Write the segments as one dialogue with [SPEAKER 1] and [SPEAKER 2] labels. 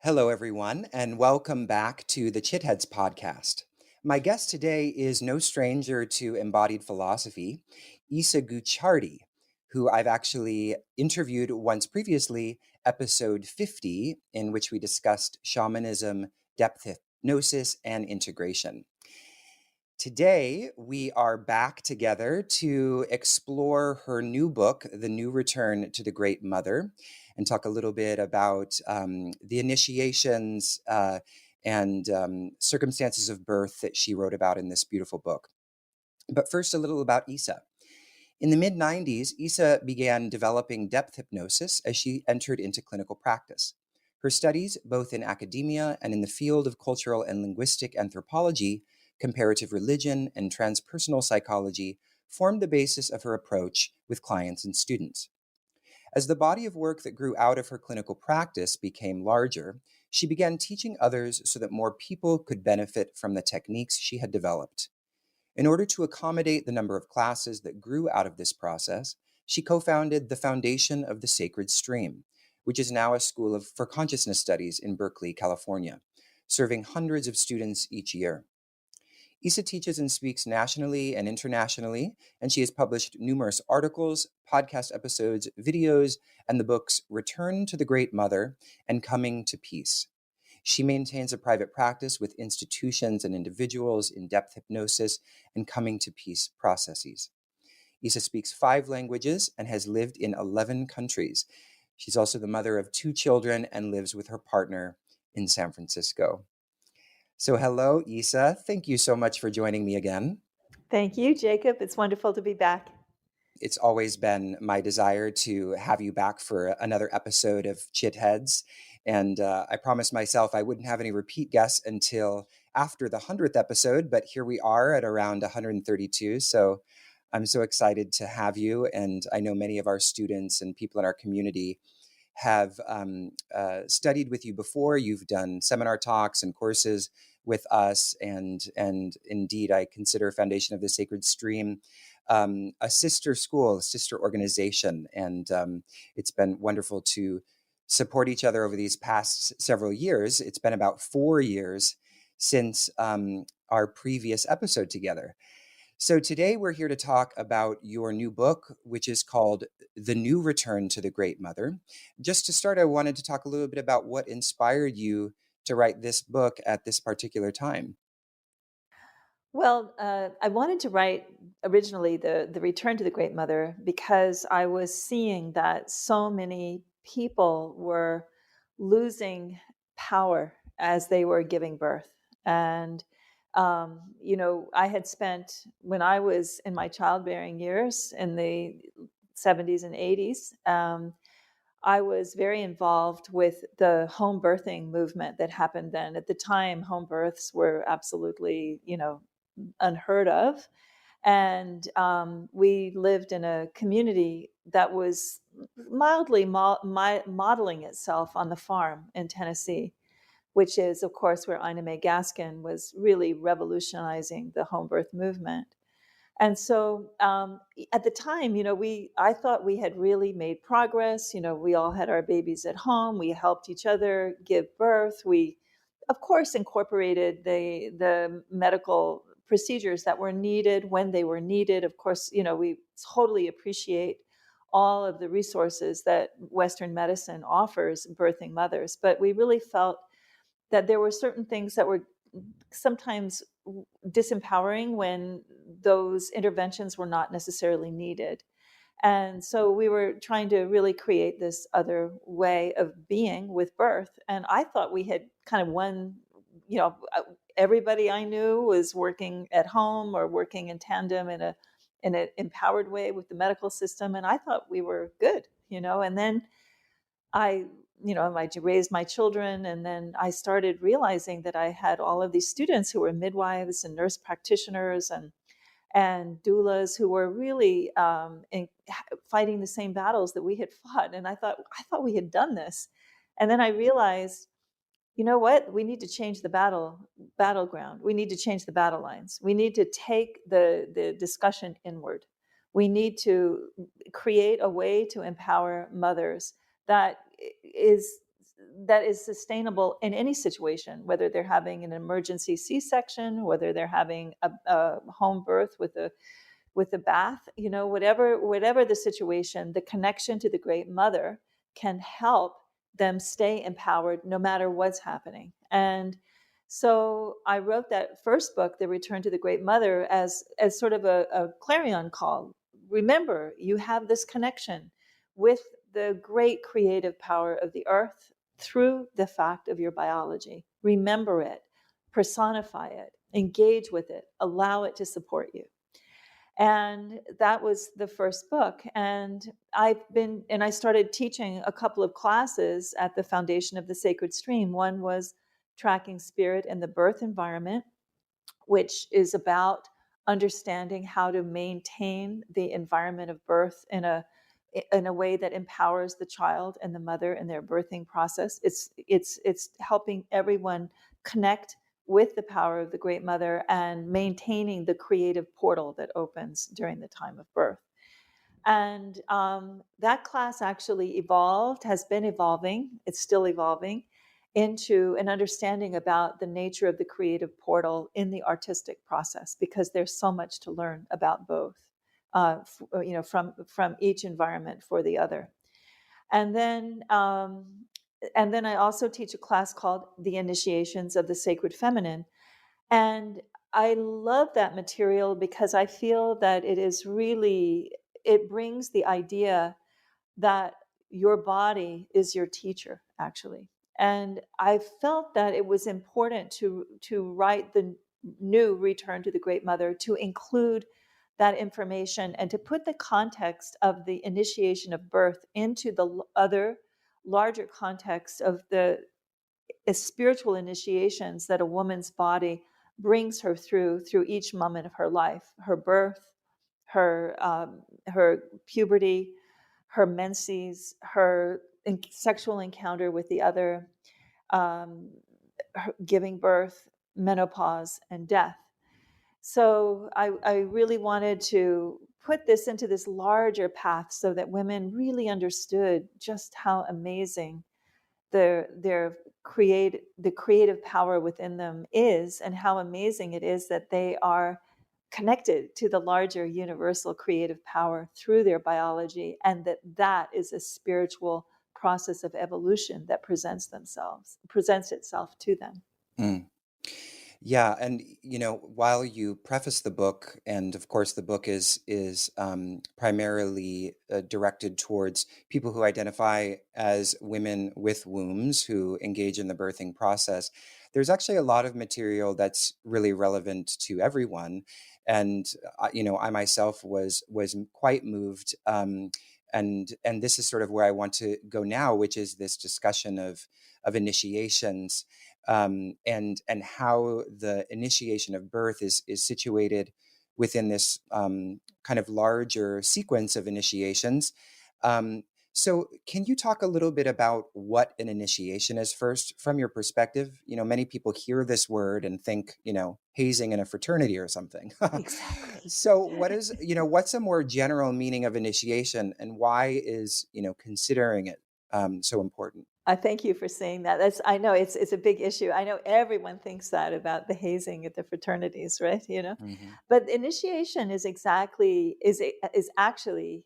[SPEAKER 1] Hello, everyone, and welcome back to the Chitheads podcast. My guest today is no stranger to embodied philosophy, Isa Gucciardi, who I've actually interviewed once previously, episode 50, in which we discussed shamanism, depth hypnosis, and integration. Today, we are back together to explore her new book, The New Return to the Great Mother, and talk a little bit about the initiations and circumstances of birth that she wrote about in this beautiful book. But first, a little about Isa. In the mid-90s, Isa began developing depth hypnosis as she entered into clinical practice. Her studies, both in academia and in the field of cultural and linguistic anthropology, comparative religion, and transpersonal psychology, formed the basis of her approach with clients and students. As the body of work that grew out of her clinical practice became larger, she began teaching others so that more people could benefit from the techniques she had developed. In order to accommodate the number of classes that grew out of this process, she co-founded the Foundation of the Sacred Stream, which is now a school for consciousness studies in Berkeley, California, serving hundreds of students each year. Isa teaches and speaks nationally and internationally, and she has published numerous articles, podcast episodes, videos, and the books Return to the Great Mother and Coming to Peace. She maintains a private practice with institutions and individuals in depth hypnosis and coming to peace processes. Isa speaks 5 languages and has lived in 11 countries. She's also the mother of 2 children and lives with her partner in San Francisco. So hello, Isa. Thank you so much for joining me again.
[SPEAKER 2] Thank you, Jacob. It's wonderful to be back.
[SPEAKER 1] It's always been my desire to have you back for another episode of Chitheads. And I promised myself I wouldn't have any repeat guests until after the 100th episode, but here we are at around 132. So I'm so excited to have you. And I know many of our students and people in our community have studied with you before. You've done seminar talks and courses with us. And indeed, I consider Foundation of the Sacred Stream a sister school, a sister organization. And it's been wonderful to support each other over these past several years. It's been about 4 years since our previous episode together. So today we're here to talk about your new book, which is called The New Return to the Great Mother. Just to start, I wanted to talk a little bit about what inspired you to write this book at this particular time.
[SPEAKER 2] Well, I wanted to write originally the Return to the Great Mother because I was seeing that so many people were losing power as they were giving birth. And, I had spent, when I was in my childbearing years in the 70s and 80s, I was very involved with the home birthing movement that happened then. At the time, home births were absolutely, unheard of. And we lived in a community that was mildly modeling itself on the farm in Tennessee, which is, of course, where Ina May Gaskin was really revolutionizing the home birth movement. And so at the time, I thought we had really made progress. We all had our babies at home. We helped each other give birth. We, of course, incorporated the medical procedures that were needed when they were needed. Of course, we totally appreciate all of the resources that Western medicine offers birthing mothers. But we really felt that there were certain things that were sometimes disempowering when those interventions were not necessarily needed. And so we were trying to really create this other way of being with birth. And I thought we had kind of won, everybody I knew was working at home or working in tandem in an empowered way with the medical system. And I thought we were good, and then I I raised my children, and then I started realizing that I had all of these students who were midwives and nurse practitioners and doulas who were really fighting the same battles that we had fought. And I thought we had done this, and then I realized, you know what? We need to change the battleground. We need to change the battle lines. We need to take the discussion inward. We need to create a way to empower mothers that is that is sustainable in any situation, whether they're having an emergency C-section, whether they're having a home birth with a bath, whatever the situation, the connection to the Great Mother can help them stay empowered no matter what's happening. And so I wrote that first book, The Return to the Great Mother, as sort of a clarion call. Remember, you have this connection with the great creative power of the earth through the fact of your biology. Remember it, personify it, engage with it, allow it to support you. And that was the first book. And I started teaching a couple of classes at the Foundation of the Sacred Stream. One was Tracking Spirit in the Birth Environment, which is about understanding how to maintain the environment of birth in a way that empowers the child and the mother in their birthing process. It's helping everyone connect with the power of the Great Mother and maintaining the creative portal that opens during the time of birth. And that class actually has been evolving, it's still evolving, into an understanding about the nature of the creative portal in the artistic process, because there's so much to learn about both, from each environment for the other. And then, I also teach a class called The Initiations of the Sacred Feminine. And I love that material because I feel that it brings the idea that your body is your teacher, actually. And I felt that it was important to write the new Return to the Great Mother, to include that information and to put the context of the initiation of birth into the other larger context of the spiritual initiations that a woman's body brings her through each moment of her life: her birth, her puberty, her menses, her sexual encounter with the other, giving birth, menopause, and death. So I really wanted to put this into this larger path so that women really understood just how amazing the creative power within them is, and how amazing it is that they are connected to the larger universal creative power through their biology, and that is a spiritual process of evolution that presents itself to them.
[SPEAKER 1] Mm. Yeah, and while you preface the book, and of course the book is primarily directed towards people who identify as women with wombs who engage in the birthing process, there's actually a lot of material that's really relevant to everyone, and I myself was quite moved, and this is sort of where I want to go now, which is this discussion of initiations, and how the initiation of birth is situated within this kind of larger sequence of initiations. So can you talk a little bit about what an initiation is first, from your perspective? Many people hear this word and think, hazing in a fraternity or something.
[SPEAKER 2] Exactly.
[SPEAKER 1] So what's a more general meaning of initiation, and why is, considering it so important?
[SPEAKER 2] I thank you for saying that. I know it's a big issue. I know everyone thinks that about the hazing at the fraternities, right?
[SPEAKER 1] Hmm.
[SPEAKER 2] But initiation is actually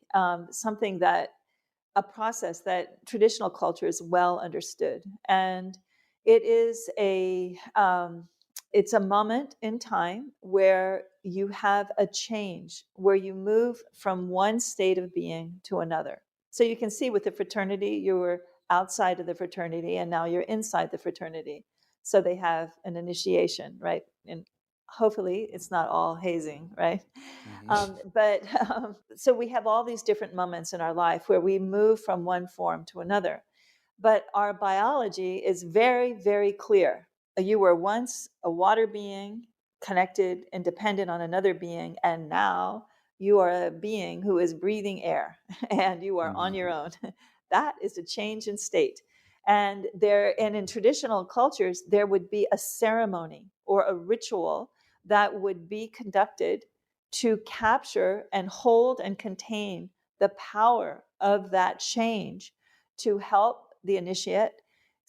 [SPEAKER 2] something that a process that traditional culture is well understood, and it is it's a moment in time where you have a change, where you move from one state of being to another. So you can see with the fraternity, you were outside of the fraternity and now you're inside the fraternity. So they have an initiation, right? And hopefully it's not all hazing, right?
[SPEAKER 1] Hmm.
[SPEAKER 2] But so we have all these different moments in our life where we move from one form to another. But our biology is very, very clear. You were once a water being, connected and dependent on another being, and now you are a being who is breathing air and you are on
[SPEAKER 1] Hmm.
[SPEAKER 2] your own. That is a change in state. And in traditional cultures, there would be a ceremony or a ritual that would be conducted to capture and hold and contain the power of that change, to help the initiate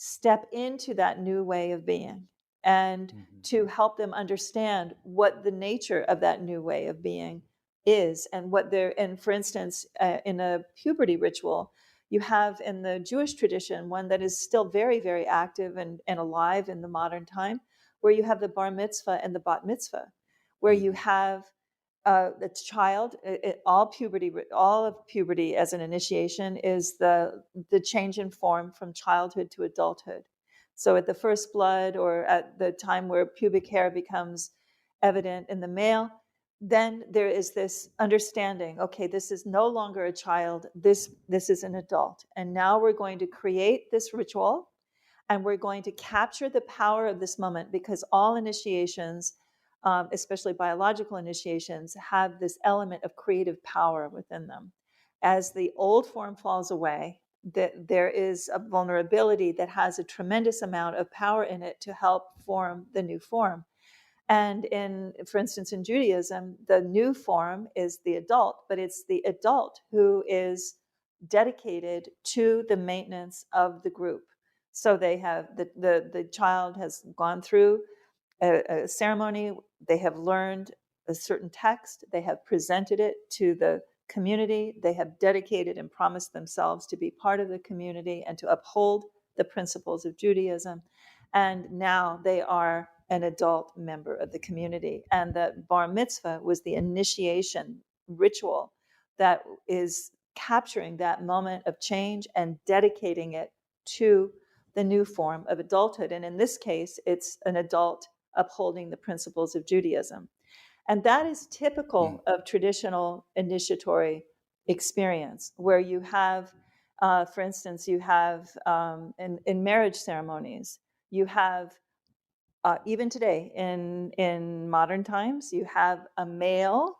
[SPEAKER 2] step into that new way of being, and
[SPEAKER 1] Mhm.
[SPEAKER 2] to help them understand what the nature of that new way of being is, and what they're, and for instance, in a puberty ritual, you have in the Jewish tradition one that is still very, very active and alive in the modern time, where you have the bar mitzvah and the bat mitzvah, where you
[SPEAKER 1] Mhm.
[SPEAKER 2] have the child, all puberty, all of puberty as an initiation is the change in form from childhood to adulthood. So at the first blood, or at the time where pubic hair becomes evident in the male, then there is this understanding, okay, this is no longer a child, this is an adult, and now we're going to create this ritual, and we're going to capture the power of this moment, because all initiations, especially biological initiations, have this element of creative power within them. As the old form falls away, there is a vulnerability that has a tremendous amount of power in it to help form the new form. And for instance, in Judaism, the new form is the adult, but it's the adult who is dedicated to the maintenance of the group. So they have the child has gone through a ceremony, they have learned a certain text, they have presented it to the community, they have dedicated and promised themselves to be part of the community and to uphold the principles of Judaism. And now they are an adult member of the community. And the bar mitzvah was the initiation ritual that is capturing that moment of change and dedicating it to the new form of adulthood. And in this case, it's an adult upholding the principles of Judaism. And that is
[SPEAKER 1] Mm.
[SPEAKER 2] typical of traditional initiatory experience, where you have, for instance, you have in marriage ceremonies, you have, even today in modern times, you have a male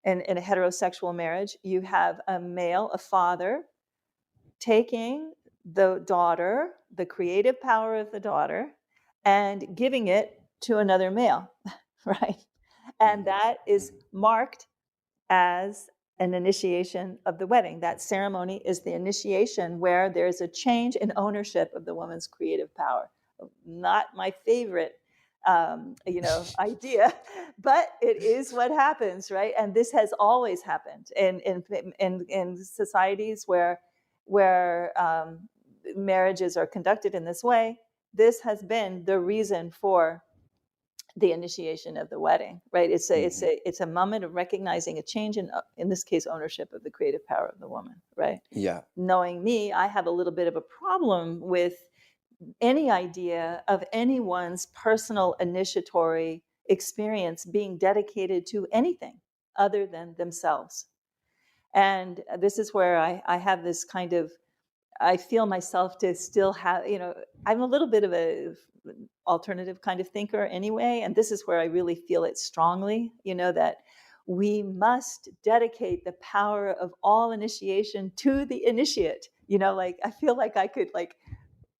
[SPEAKER 2] in a heterosexual marriage, you have a male, a father, taking the daughter, the creative power of the daughter, and giving it to another male, right? And
[SPEAKER 1] Mhm.
[SPEAKER 2] that is
[SPEAKER 1] Mhm.
[SPEAKER 2] marked as an initiation of the wedding. That ceremony is the initiation where there's a change in ownership of the woman's creative power. Not my favorite, idea, but it is what happens, right? And this has always happened in societies where marriages are conducted in this way. This has been the reason for the initiation of the wedding, right?
[SPEAKER 1] Mhm.
[SPEAKER 2] It's a moment of recognizing a change in this case, ownership of the creative power of the woman, right?
[SPEAKER 1] Yeah.
[SPEAKER 2] Knowing me, I have a little bit of a problem with any idea of anyone's personal initiatory experience being dedicated to anything other than themselves. And this is where I have this kind of, I feel myself to still have, I'm a little bit of a alternative kind of thinker anyway, and this is where I really feel it strongly, that we must dedicate the power of all initiation to the initiate. Like I feel like I could like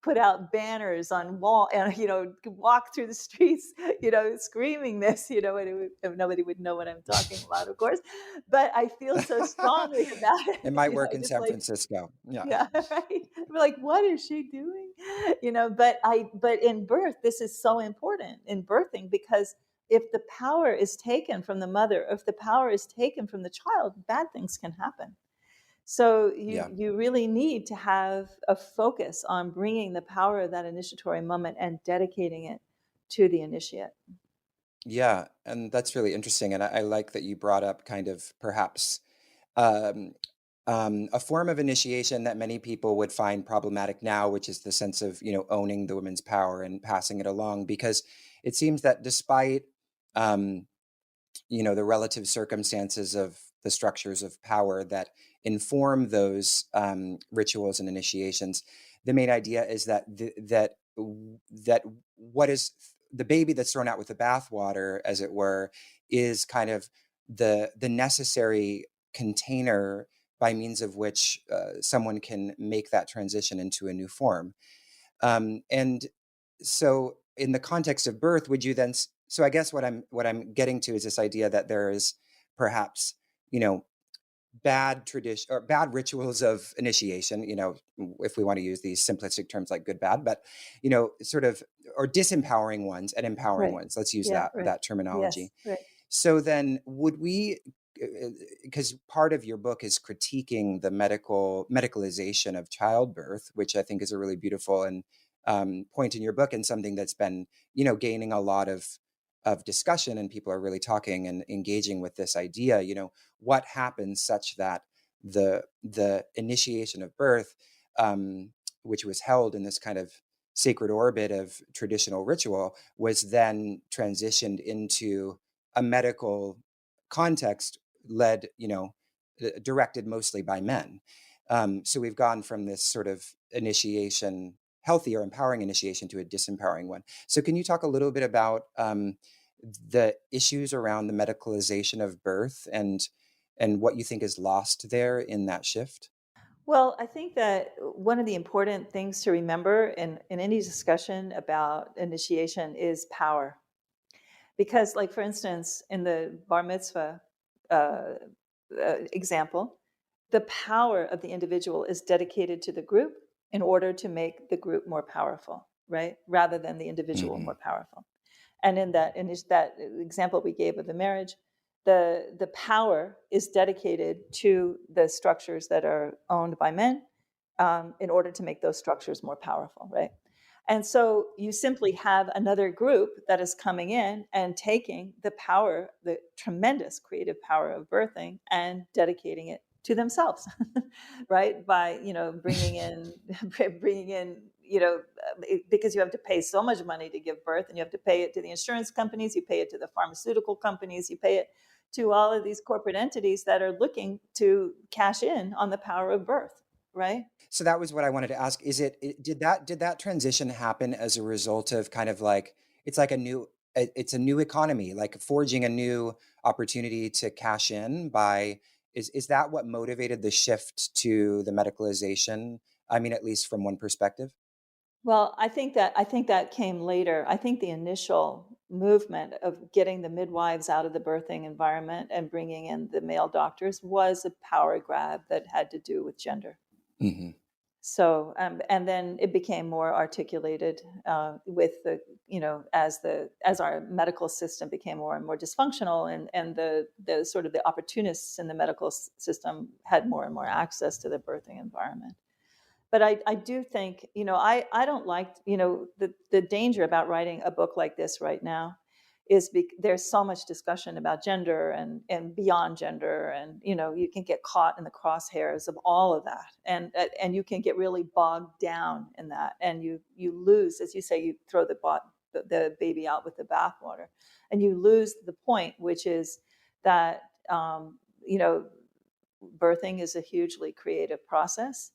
[SPEAKER 2] put out banners on wall and walk through the streets screaming this, and nobody would know what I'm talking about, of course, but I feel so strongly about it,
[SPEAKER 1] It might work in
[SPEAKER 2] just
[SPEAKER 1] San
[SPEAKER 2] like,
[SPEAKER 1] Francisco. Yeah.
[SPEAKER 2] yeah, right. We're like, what is she doing? But in birth, this is so important in birthing, because if the power is taken from the mother, if the power is taken from the child, bad things can happen. So you
[SPEAKER 1] Yeah.
[SPEAKER 2] you really need to have a focus on bringing the power of that initiatory moment and dedicating it to the initiate.
[SPEAKER 1] Yeah. And that's really interesting. And I like that you brought up kind of perhaps um, a form of initiation that many people would find problematic now, which is the sense of, owning the women's power and passing it along, because it seems that despite, um, the relative circumstances of the structures of power that inform those rituals and initiations, the main idea is that that what is the baby that's thrown out with the bathwater, as it were, is kind of the necessary container by means of which someone can make that transition into a new form. And so in the context of birth, would you then so I guess what I'm getting to is this idea that there is perhaps, you know, bad tradition or bad rituals of initiation, if we want to use these simplistic terms like good, bad, but sort of, or disempowering ones and empowering
[SPEAKER 2] Right.
[SPEAKER 1] ones. Let's use
[SPEAKER 2] Yeah, right.
[SPEAKER 1] that terminology.
[SPEAKER 2] Yes, right.
[SPEAKER 1] So then would we, because part of your book is critiquing the medicalization of childbirth, which I think is a really beautiful and point in your book, and something that's been, gaining a lot of discussion, and people are really talking and engaging with this idea, what happens such that the initiation of birth, which was held in this kind of sacred orbit of traditional ritual, was then transitioned into a medical context led, directed mostly by men. So we've gone from this sort of initiation, healthy or empowering initiation, to a disempowering one. So can you talk a little bit about the issues around the medicalization of birth, and what you think is lost there in that shift?
[SPEAKER 2] Well, I think that one of the important things to remember in any discussion about initiation is power. Because, like, for instance, in the bar mitzvah uh, example, the power of the individual is dedicated to the group in order to make the group more powerful, right? Rather than the individual
[SPEAKER 1] Hmm.
[SPEAKER 2] more powerful. And in that example we gave of the marriage, the power is dedicated to the structures that are owned by men, in order to make those structures more powerful, right? And so you simply have another group that is coming in and taking the power, the tremendous creative power of birthing, and dedicating it to themselves, right? By bringing in, bringing in, because you have to pay so much money to give birth, and you have to pay it to the insurance companies, you pay it to the pharmaceutical companies, you pay it to all of these corporate entities that are looking to cash in on the power of birth, right?
[SPEAKER 1] So that was what I wanted to ask. Did that transition happen as a result of kind of like, it's like it's a new economy, like forging a new opportunity to cash in by, is that what motivated the shift to the medicalization? I mean, at least from one perspective.
[SPEAKER 2] Well, I think that came later. I think the initial movement of getting the midwives out of the birthing environment and bringing in the male doctors was a power grab that had to do with gender.
[SPEAKER 1] Hmm.
[SPEAKER 2] So, and then it became more articulated, with as our medical system became more and more dysfunctional, and the sort of the opportunists in the medical system had more and more access to the birthing environment. But I do think, I don't like, the danger about writing a book like this right now is there's so much discussion about gender and beyond gender, and you can get caught in the crosshairs of all of that, and you can get really bogged down in that, and you lose, as you say, you throw the baby out with the bathwater, and you lose the point, which is that, you know birthing is a hugely creative process,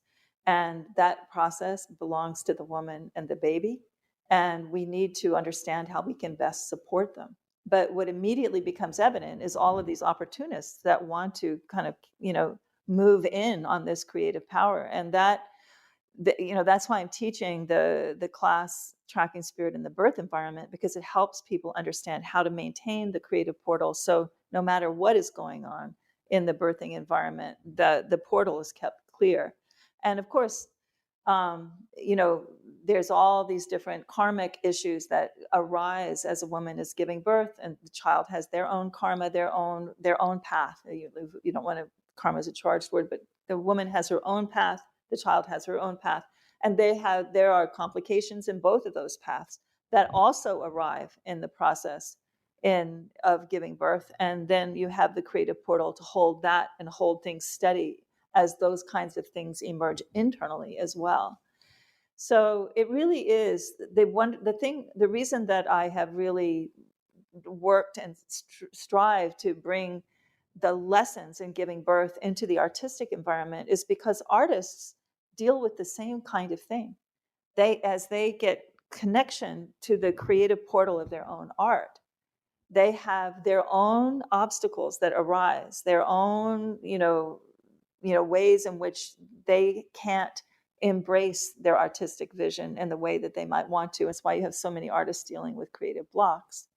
[SPEAKER 2] and that process belongs to the woman and the baby, and we need to understand how we can best support them. But what immediately becomes evident is all of these opportunists that want to kind of move in on this creative power, and that's why I'm teaching the class tracking spirit in the birth environment, because it helps people understand how to maintain the creative portal, so no matter what is going on in the birthing environment, the portal is kept clear. And of course, there's all these different karmic issues that arise as a woman is giving birth, and the child has their own karma, their own path. You don't want to, karma is a charged word, but the woman has her own path, the child has her own path, and there are complications in both of those paths that also arrive in the process of giving birth. And then you have the creative portal to hold that and hold things steady as those kinds of things emerge internally as well. So it really is the reason that I have really worked and strived to bring the lessons in giving birth into the artistic environment is because artists deal with the same kind of thing. As they get connection to the creative portal of their own art, they have their own obstacles that arise, their own, ways in which they can't embrace their artistic vision in the way that they might want to. It's why you have so many artists dealing with creative blocks.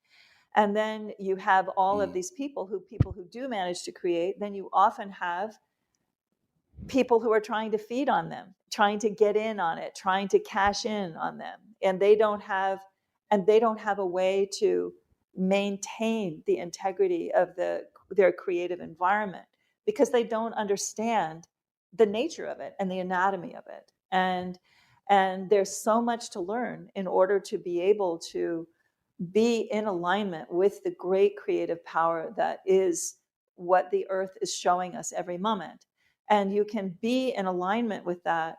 [SPEAKER 2] And then you have all of these people who do manage to create. Then you often have people who are trying to feed on them, trying to get in on it, trying to cash in on them, and they don't have a way to maintain the integrity of their creative environment because they don't understand the nature of it and the anatomy of it. And there's so much to learn in order to be able to be in alignment with the great creative power that is what the earth is showing us every moment. And you can be in alignment with that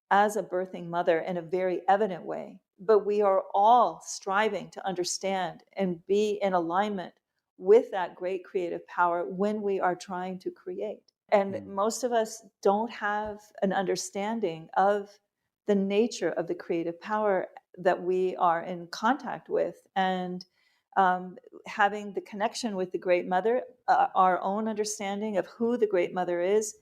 [SPEAKER 2] as a birthing mother in a very evident way. But we are all striving to understand and be in alignment with that great creative power when we are trying to create. And
[SPEAKER 1] Mm.
[SPEAKER 2] most of us don't have an understanding of the nature of the creative power that we are in contact with. And having the connection with the Great Mother, our own understanding of who the Great Mother is,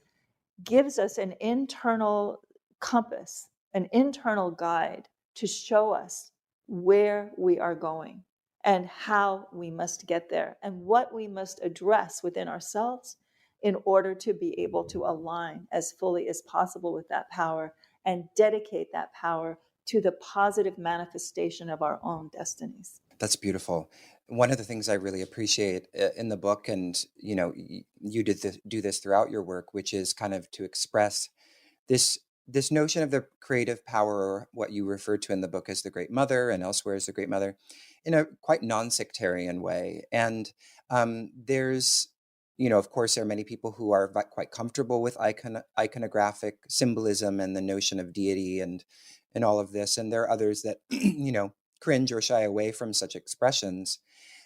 [SPEAKER 2] gives us an internal compass, an internal guide to show us where we are going and how we must get there and what we must address within ourselves in order to be able to align as fully as possible with that power and dedicate that power to the positive manifestation of our own destinies.
[SPEAKER 1] That's beautiful. One of the things I really appreciate in the book, and you do this throughout your work, which is kind of to express this this notion of the creative power, or what you refer to in the book as the Great Mother, and elsewhere as the Great Mother, in a quite non-sectarian way. And there's, of course, there are many people who are quite comfortable with iconographic symbolism and the notion of deity and all of this, and there are others that cringe or shy away from such expressions.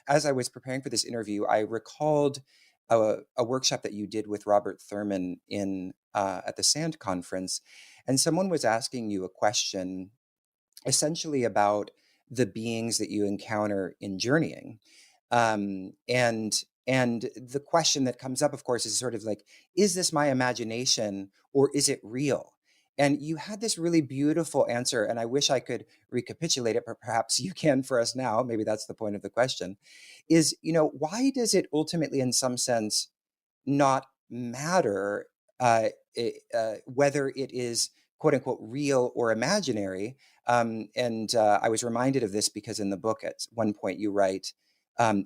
[SPEAKER 1] As I was preparing for this interview, I recalled a workshop that you did with Robert Thurman in at the SAND conference, and someone was asking you a question essentially about the beings that you encounter in journeying. And the question that comes up, of course, is sort of like, is this my imagination or is it real? And you had this really beautiful answer, and I wish I could recapitulate it, but perhaps you can for us now. Maybe that's the point of the question. Is, why does it ultimately, in some sense, not matter whether it is quote unquote real or imaginary? And I was reminded of this because in the book at one point you write,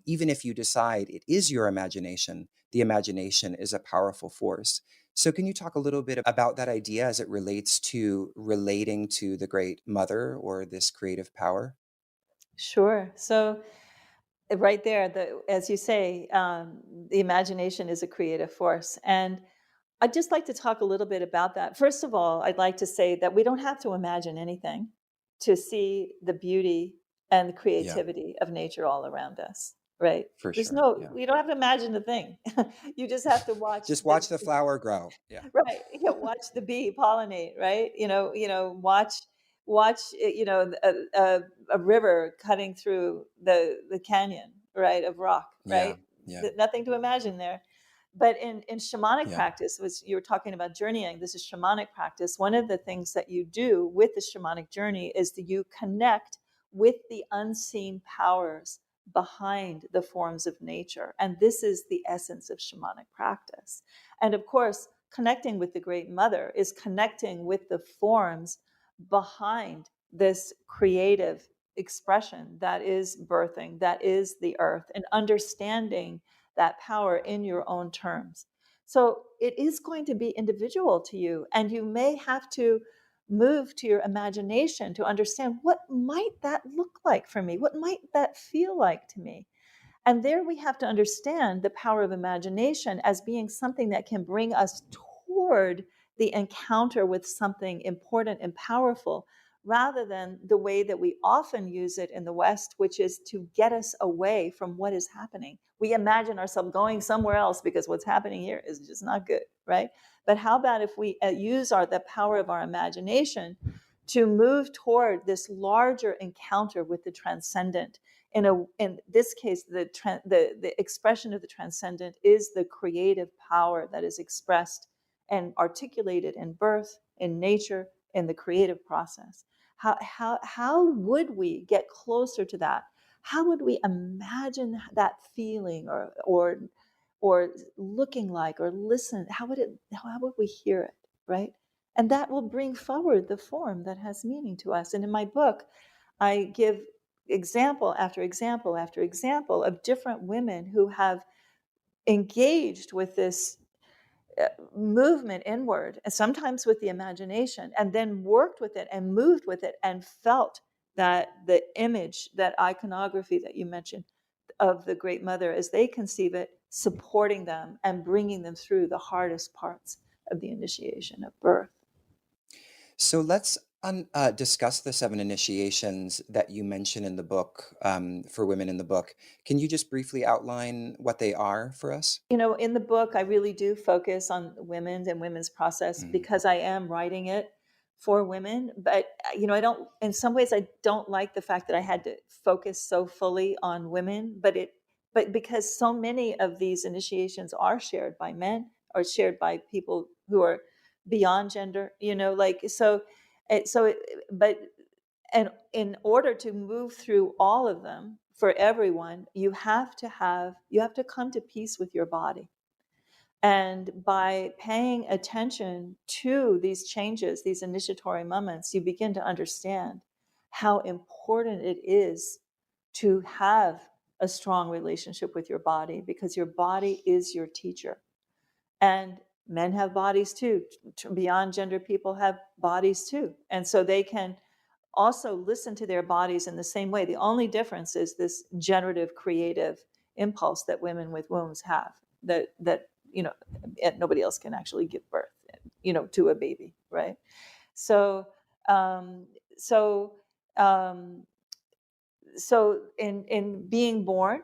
[SPEAKER 1] even if you decide it is your imagination, the imagination is a powerful force. So can you talk a little bit about that idea as it relates to relating to the Great Mother or this creative power?
[SPEAKER 2] Sure. So right there, as you say, the imagination is a creative force. And I'd just like to talk a little bit about that. First of all, I'd like to say that we don't have to imagine anything to see the beauty and the
[SPEAKER 1] Yeah,
[SPEAKER 2] creativity of nature all around us, right?
[SPEAKER 1] for
[SPEAKER 2] There's
[SPEAKER 1] sure.
[SPEAKER 2] no,
[SPEAKER 1] Yeah.
[SPEAKER 2] you don't have to imagine a thing. You just have to watch
[SPEAKER 1] Just watch the flower grow. Yeah.
[SPEAKER 2] right, watch the bee pollinate, right? Watch a river cutting through the canyon, right, of rock,
[SPEAKER 1] Yeah.
[SPEAKER 2] right?
[SPEAKER 1] Yeah.
[SPEAKER 2] Nothing to imagine there. But in shamanic
[SPEAKER 1] Yeah.
[SPEAKER 2] practice, was you were talking about journeying, this is shamanic practice. One of the things that you do with the shamanic journey is that you connect with the unseen powers behind the forms of nature. And this is the essence of shamanic practice. And of course, connecting with the Great Mother is connecting with the forms behind this creative expression that is birthing, that is the earth, and understanding that power in your own terms. So it is going to be individual to you, and you may have to move to your imagination to understand what might that look like for me? What might that feel like to me? And there we have to understand the power of imagination as being something that can bring us toward the encounter with something important and powerful, rather than the way that we often use it in the West, which is to get us away from what is happening. We imagine ourselves going somewhere else because what's happening here is just not good, right? But how about if we use the power of our imagination to move toward this larger encounter with the transcendent? In this case, the expression of the transcendent is the creative power that is expressed and articulated in birth, in nature, in the creative process. How would we get closer to that? How would we imagine that feeling, or looking like, or listen? How would we hear it? right? And that will bring forward the form that has meaning to us. And in my book, I give example after example after example of different women who have engaged with this movement inward, and sometimes with the imagination, and then worked with it and moved with it and felt that the image, that iconography that you mentioned of the Great Mother as they conceive it, supporting them and bringing them through the hardest parts of the initiation of birth.
[SPEAKER 1] So let's discuss the seven initiations that you mention in the book, for women in the book. Can you just briefly outline what they are for us?
[SPEAKER 2] In the book, I really do focus on women and women's process
[SPEAKER 1] Mhm.
[SPEAKER 2] because I am writing it for women. But, I don't, in some ways, I don't like the fact that I had to focus so fully on women, but because so many of these initiations are shared by men or shared by people who are beyond gender, but and in order to move through all of them for everyone, you have to come to peace with your body. And by paying attention to these changes, these initiatory moments, you begin to understand how important it is to have a strong relationship with your body, because your body is your teacher. And men have bodies too. Beyond gender people have bodies too. And so they can also listen to their bodies in the same way. The only difference is this generative creative impulse that women with wombs have, that nobody else can actually give birth, to a baby, right? So um so um so in being born,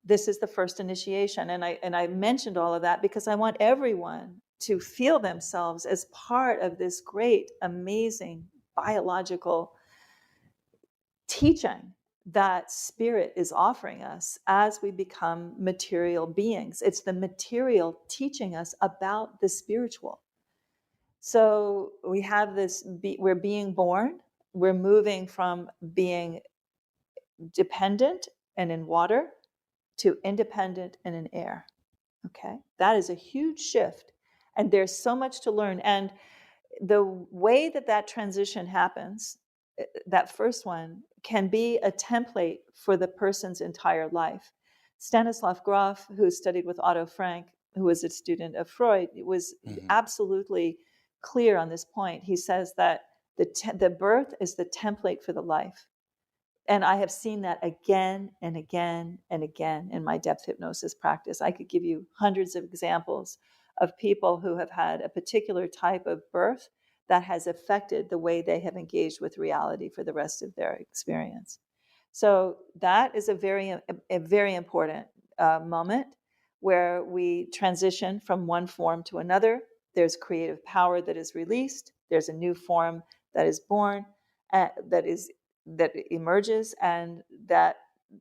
[SPEAKER 2] this is the first initiation, and I mentioned all of that because I want everyone to feel themselves as part of this great, amazing biological teaching that spirit is offering us as we become material beings. It's the material teaching us about the spiritual. So we have we're being born, we're moving from being dependent and in water to independent and in air. Okay, that is a huge shift. And there's so much to learn. And the way that transition happens, that first one, can be a template for the person's entire life. Stanislav Grof, who studied with Otto Frank, who was a student of Freud, was
[SPEAKER 1] Mhm.
[SPEAKER 2] absolutely clear on this point. He says that the birth is the template for the life. And I have seen that again and again and again in my depth hypnosis practice. I could give you hundreds of examples of people who have had a particular type of birth that has affected the way they have engaged with reality for the rest of their experience. So that is a very important moment where we transition from one form to another. There's creative power that is released. There's a new form that is born, that is that emerges, and that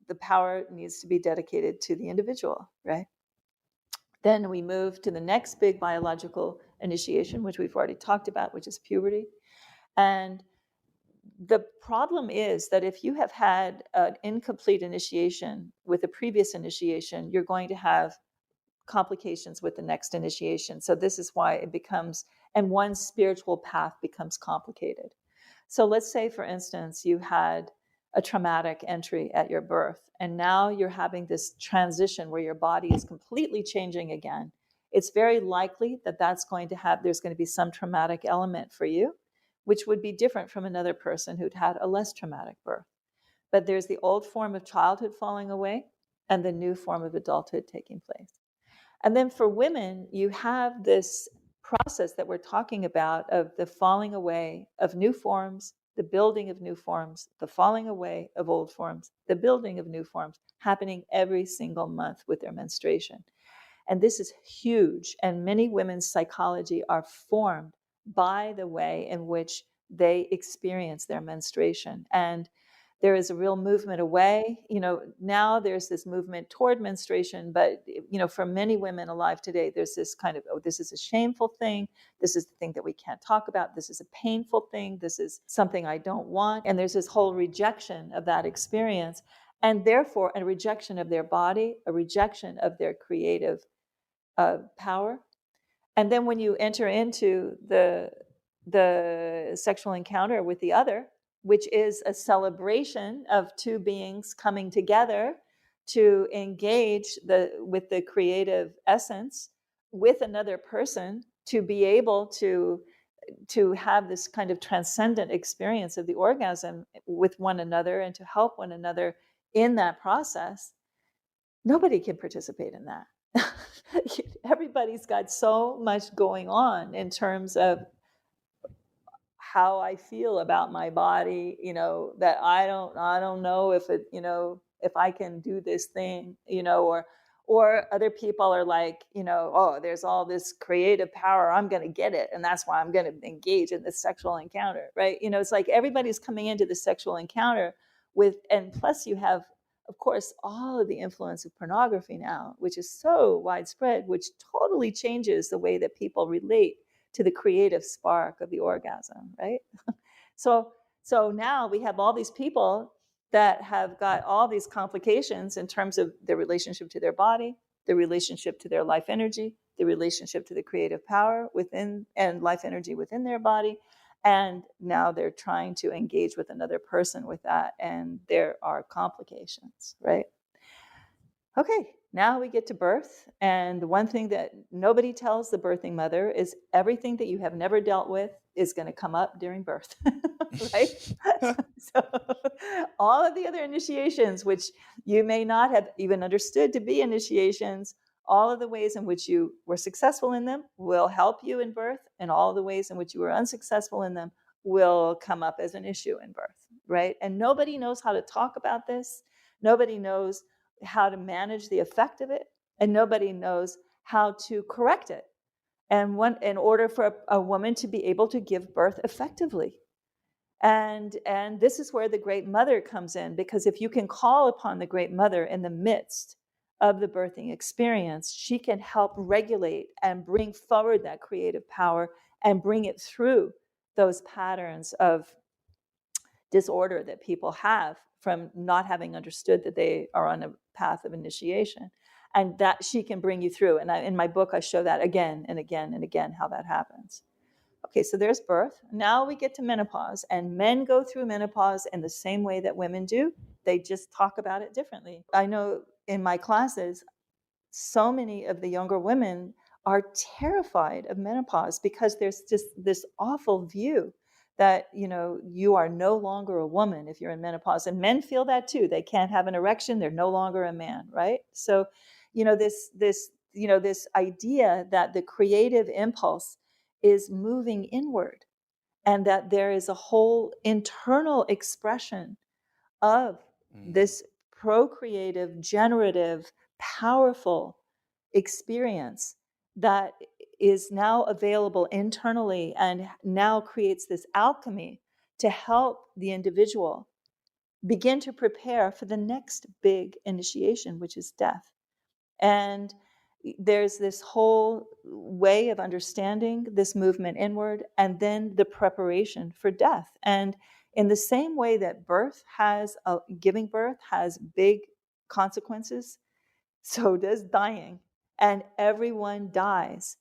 [SPEAKER 2] the power needs to be dedicated to the individual, right? Then we move to the next big biological initiation, which we've already talked about, which is puberty. And the problem is that if you have had an incomplete initiation with a previous initiation, you're going to have complications with the next initiation. So this is why it becomes, and one spiritual path becomes complicated. So let's say, for instance, you had a traumatic entry at your birth, and now you're having this transition where your body is completely changing again. It's very likely that there's going to be some traumatic element for you, which would be different from another person who'd had a less traumatic birth. But there's the old form of childhood falling away and the new form of adulthood taking place. And then for women, you have this process that we're talking about of the falling away of new forms, the building of new forms, the falling away of old forms, the building of new forms, happening every single month with their menstruation. And this is huge. And many women's psychology are formed by the way in which they experience their menstruation. And there is a real movement away. Now there's this movement toward menstruation, but for many women alive today, there's this kind of, oh, this is a shameful thing. This is the thing that we can't talk about. This is a painful thing. This is something I don't want. And there's this whole rejection of that experience, and therefore a rejection of their body, a rejection of their creative power. And then when you enter into the sexual encounter with the other, which is a celebration of two beings coming together to engage with the creative essence with another person, to be able to have this kind of transcendent experience of the orgasm with one another and to help one another in that process, nobody can participate in that. Everybody's got so much going on in terms of how I feel about my body, that I don't know if it, if I can do this thing, or other people are like, oh, there's all this creative power, I'm going to get it, and that's why I'm going to engage in this sexual encounter, right? It's like everybody's coming into the sexual encounter with, and plus you have, of course, all of the influence of pornography now, which is so widespread, which totally changes the way that people relate to the creative spark of the orgasm, right? So so now we have all these people that have got all these complications in terms of their relationship to their body, the relationship to their life energy, the relationship to the creative power within and life energy within their body. And now they're trying to engage with another person with that. And there are complications, right? Okay, now we get to birth. And the one thing that nobody tells the birthing mother is everything that you have never dealt with is going to come up during birth, right? So, all of the other initiations, which you may not have even understood to be initiations, all of the ways in which you were successful in them will help you in birth, and all of the ways in which you were unsuccessful in them will come up as an issue in birth, right? And nobody knows how to talk about this. Nobody knows how to manage the effect of it, and nobody knows how to correct it. And in order for a woman to be able to give birth effectively. And this is where the Great Mother comes in, because if you can call upon the Great Mother in the midst of the birthing experience, she can help regulate and bring forward that creative power and bring it through those patterns of disorder that people have from not having understood that they are on a path of initiation, and that she can bring you through. And in my book, I show that again and again and again, how that happens. Okay, so there's birth. Now we get to menopause, and men go through menopause in the same way that women do. They just talk about it differently. I know in my classes, so many of the younger women are terrified of menopause because there's just this awful view that you are no longer a woman if you're in menopause, and men feel that too. They can't have an erection, they're no longer a man, right? So this idea that the creative impulse is moving inward, and that there is a whole internal expression of
[SPEAKER 1] Mm.
[SPEAKER 2] this procreative, generative, powerful experience that is now available internally, and now creates this alchemy to help the individual begin to prepare for the next big initiation, which is death. And there's this whole way of understanding this movement inward, and then the preparation for death. And in the same way that giving birth has big consequences, so does dying. And everyone dies.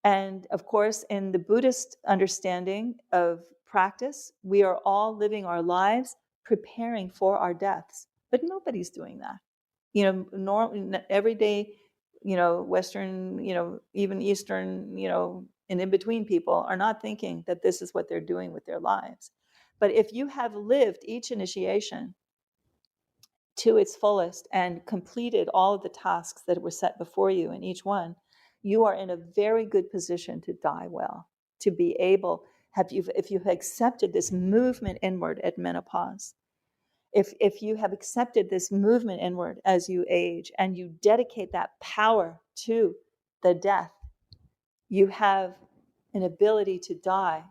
[SPEAKER 2] And of course, in the Buddhist understanding of practice, we are all living our lives preparing for our deaths. But nobody's doing that. Everyday, Western, even Eastern, and in between people are not thinking that this is what they're doing with their lives. But if you have lived each initiation to its fullest and completed all of the tasks that were set before you in each one, you are in a very good position to die well, to be able, if you've accepted this movement inward at menopause, if you have accepted this movement inward as you age, and you dedicate that power to the death, you have an ability to die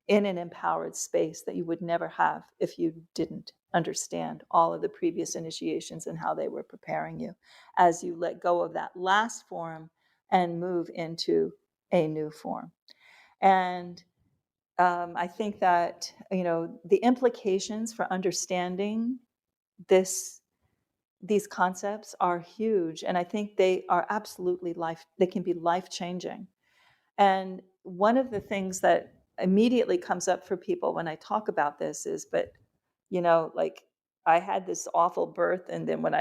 [SPEAKER 2] in an empowered space that you would never have if you didn't understand all of the previous initiations and how they were preparing you, as you let go of that last form and move into a new form. And I think that the implications for understanding this these concepts are huge, and I think they are absolutely they can be life changing. And one of the things that immediately comes up for people when I talk about this is, but, like, I had this awful birth. And then when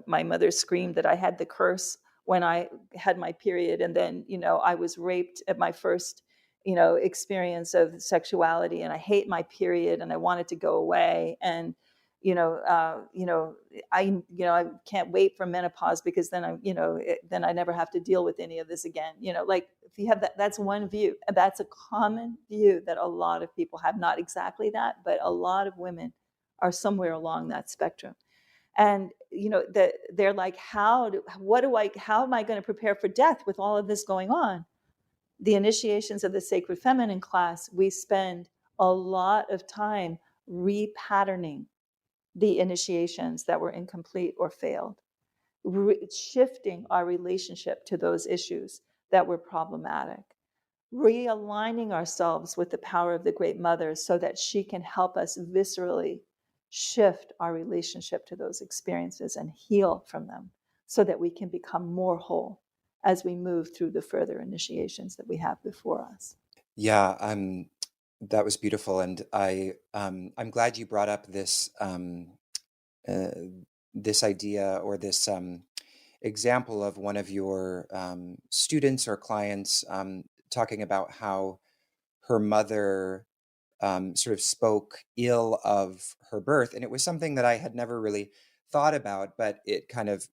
[SPEAKER 2] my mother screamed that I had the curse when I had my period. And then, I was raped at my first, experience of sexuality. And I hate my period and I want it to go away. And, you know, uh, you know, I can't wait for menopause because then then I never have to deal with any of this again. Like, if you have that, that's one view. And that's a common view that a lot of people have. Not exactly that, but a lot of women are somewhere along that spectrum. And that they're like, how am I going to prepare for death with all of this going on? The initiations of the sacred feminine class, we spend a lot of time repatterning the initiations that were incomplete or failed, shifting our relationship to those issues that were problematic, realigning ourselves with the power of the Great Mother so that she can help us viscerally shift our relationship to those experiences and heal from them so that we can become more whole as we move through the further initiations that we have before us.
[SPEAKER 1] Yeah, that was beautiful, and I'm glad you brought up uh, this idea or this example of one of your students or clients talking about how her mother sort of spoke ill of her birth, and it was something that I had never really thought about, but it kind of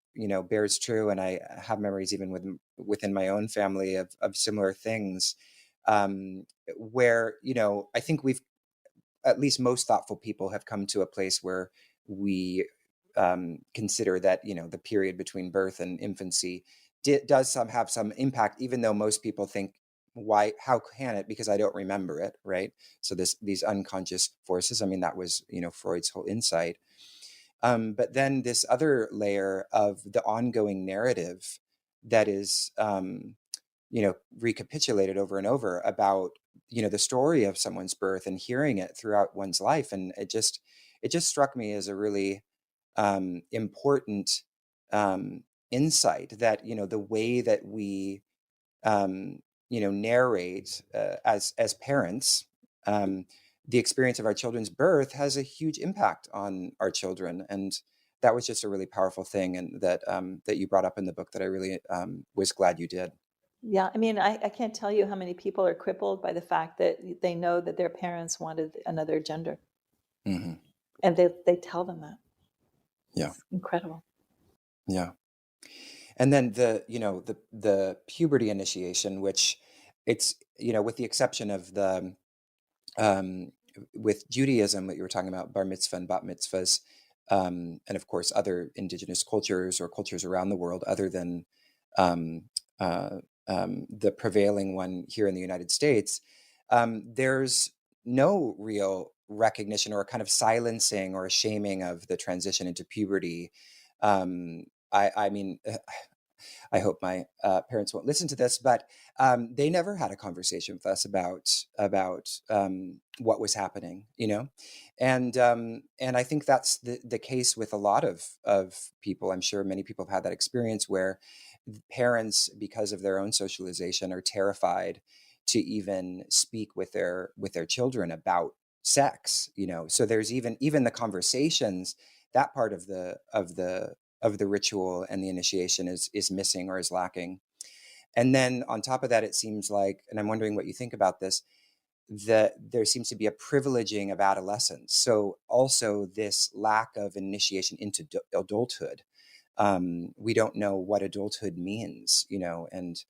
[SPEAKER 1] bears true, and I have memories even within my own family of similar things, where I think we've at least most thoughtful people have come to a place where we consider that the period between birth and infancy does have some impact, even though most people think, why, how can it, because I don't remember it, right? So these unconscious forces, I mean, that was Freud's whole insight. But then this other layer of the ongoing narrative that is recapitulated over and over about the story of someone's birth and hearing it throughout one's life, and it just struck me as a really important insight that the way that we narrate as parents, um, the experience of our children's birth has a huge impact on our children, and that was just a really powerful thing, and that you brought up in the book that I really was glad you did.
[SPEAKER 2] Yeah, I mean, I can't tell you how many people are crippled by the fact that they know that their parents wanted another gender,
[SPEAKER 1] Hmm.
[SPEAKER 2] and they tell them that.
[SPEAKER 1] Yeah,
[SPEAKER 2] It's incredible.
[SPEAKER 1] yeah. And then the puberty initiation, which it's with the exception of the um, with Judaism that you were talking about, bar mitzvah and bat mitzvahs, and of course other indigenous cultures or cultures around the world, other than um, uh, the prevailing one here in the United States, there's no real recognition or a kind of silencing or a shaming of the transition into puberty. I mean, I hope my parents won't listen to this, but they never had a conversation with us about what was happening, and I think that's the case with a lot of people. I'm sure many people have had that experience where parents, because of their own socialization, are terrified to even speak with their children about sex. So there's even the conversations, that part of the ritual and the initiation is missing or is lacking. And then on top of that, it seems like, and I'm wondering what you think about this, that there seems to be a privileging of adolescence. So also this lack of initiation into adulthood. We don't know what adulthood means, and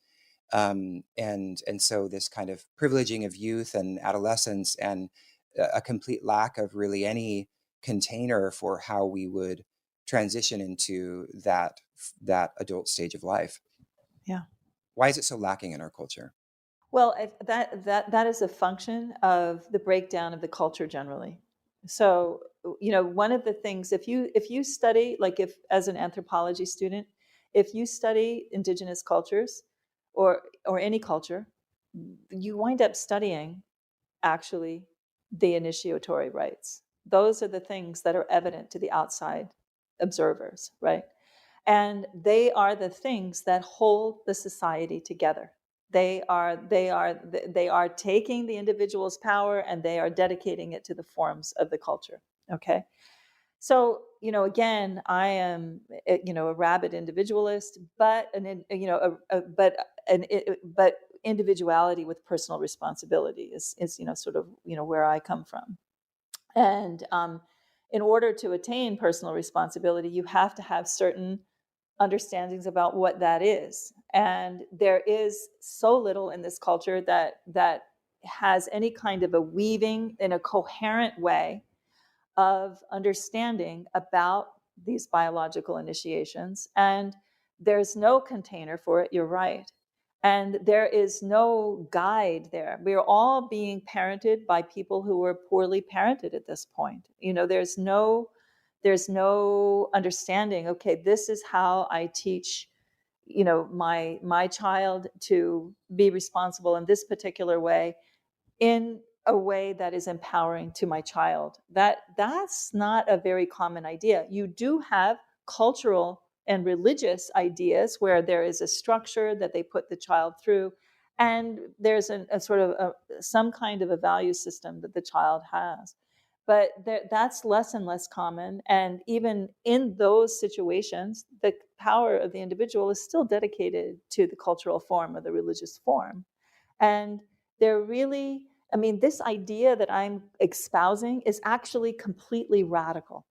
[SPEAKER 1] so this kind of privileging of youth and adolescence, and a complete lack of really any container for how we would transition into that adult stage of life.
[SPEAKER 2] Yeah.
[SPEAKER 1] Why is it so lacking in our culture?
[SPEAKER 2] Well, that is a function of the breakdown of the culture generally. So, one of the things, if you study, like, if as an anthropology student, if you study indigenous cultures or any culture, you wind up studying actually the initiatory rites. Those are the things that are evident to the outside observers, right? And they are the things that hold the society together. They are taking the individual's power and they are dedicating it to the forms of the culture. Okay. So, again, I am, a rabid individualist, but but individuality with personal responsibility is sort of, where I come from. And in order to attain personal responsibility, you have to have certain understandings about what that is. And there is so little in this culture that has any kind of a weaving in a coherent way of understanding about these biological initiations. And there's no container for it, you're right. And there is no guide there. We are all being parented by people who were poorly parented at this point. There's no understanding, okay, this is how I teach my child to be responsible in this particular way, in a way that is empowering to my child. That's not a very common idea. You do have cultural and religious ideas where there is a structure that they put the child through, and there's a sort of some kind of a value system that the child has. But that's less and less common. And even in those situations, the power of the individual is still dedicated to the cultural form or the religious form. And they're really, this idea that I'm espousing is actually completely radical.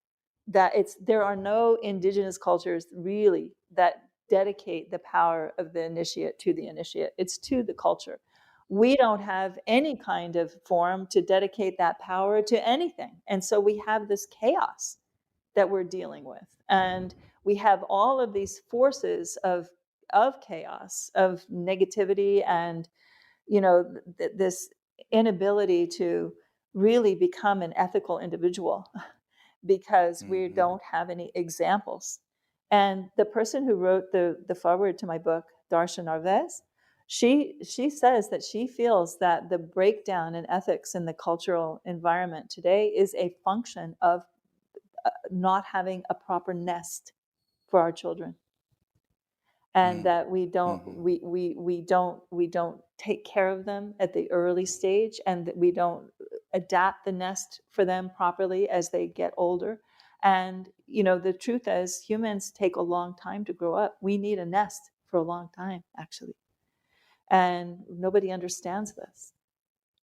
[SPEAKER 2] There are no indigenous cultures really that dedicate the power of the initiate to the initiate. It's to the culture. We don't have any kind of form to dedicate that power to anything. And so we have this chaos that we're dealing with. And we have all of these forces of chaos, of negativity, and this inability to really become an ethical individual because we don't have any examples. And the person who wrote the foreword to my book, Darshan Narvez, she says that she feels that the breakdown in ethics in the cultural environment today is a function of not having a proper nest for our children, and that we don't take care of them at the early stage, and that we don't adapt the nest for them properly as they get older. And the truth is, humans take a long time to grow up. We need a nest for a long time, actually, and nobody understands this.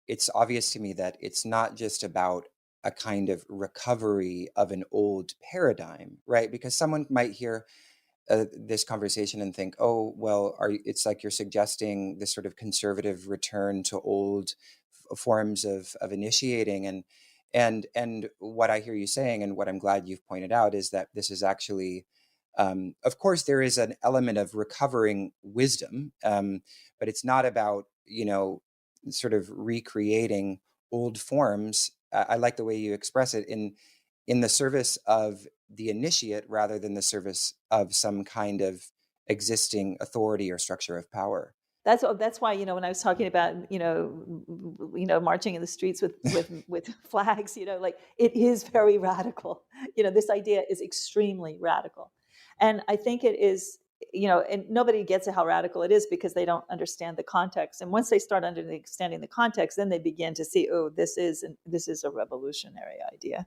[SPEAKER 1] It's obvious to me that it's not just about a kind of recovery of an old paradigm, right? Because someone might hear this conversation and think, oh, well, it's like you're suggesting this sort of conservative return to old forms of initiating. And what I hear you saying, and what I'm glad you've pointed out, is that this is actually, of course, there is an element of recovering wisdom, but it's not about, sort of recreating old forms. I like the way you express it, in the service of the initiate rather than the service of some kind of existing authority or structure of power.
[SPEAKER 2] That's why, when I was talking about, marching in the streets with flags, like, it is very radical. This idea is extremely radical. And I think it is, and nobody gets how radical it is because they don't understand the context. And once they start understanding the context, then they begin to see, oh, this is a revolutionary idea.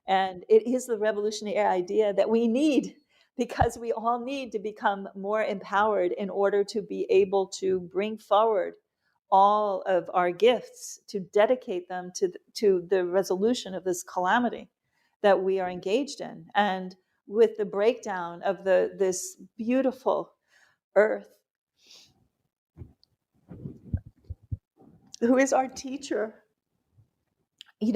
[SPEAKER 2] And it is the revolutionary idea that we need, because we all need to become more empowered in order to be able to bring forward all of our gifts, to dedicate them to the resolution of this calamity that we are engaged in. And with the breakdown of this beautiful earth, who is our teacher, we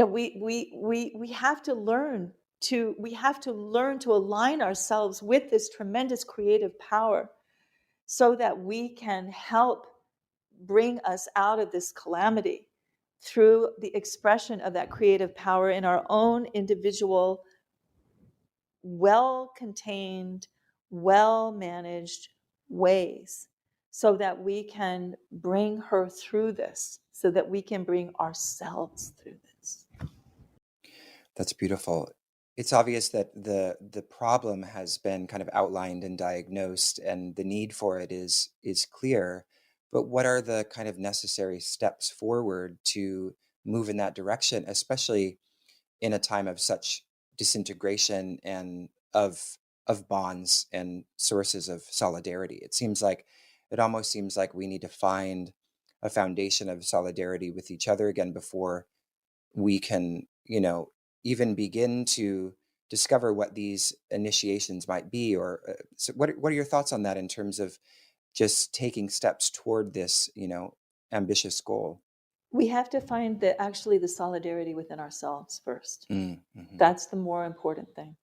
[SPEAKER 2] have to learn to align ourselves with this tremendous creative power so that we can help bring us out of this calamity through the expression of that creative power in our own individual, well-contained, well-managed ways, so that we can bring her through this, so that we can bring ourselves through this.
[SPEAKER 1] That's beautiful. It's obvious that the problem has been kind of outlined and diagnosed, and the need for it is clear. But what are the kind of necessary steps forward to move in that direction, especially in a time of such disintegration and of bonds and sources of solidarity? It almost seems like we need to find a foundation of solidarity with each other again before we can, even begin to discover what these initiations might be. Or so what are your thoughts on that in terms of just taking steps toward this, ambitious goal?
[SPEAKER 2] We have to find the solidarity within ourselves first.
[SPEAKER 1] Mm-hmm.
[SPEAKER 2] That's the more important thing,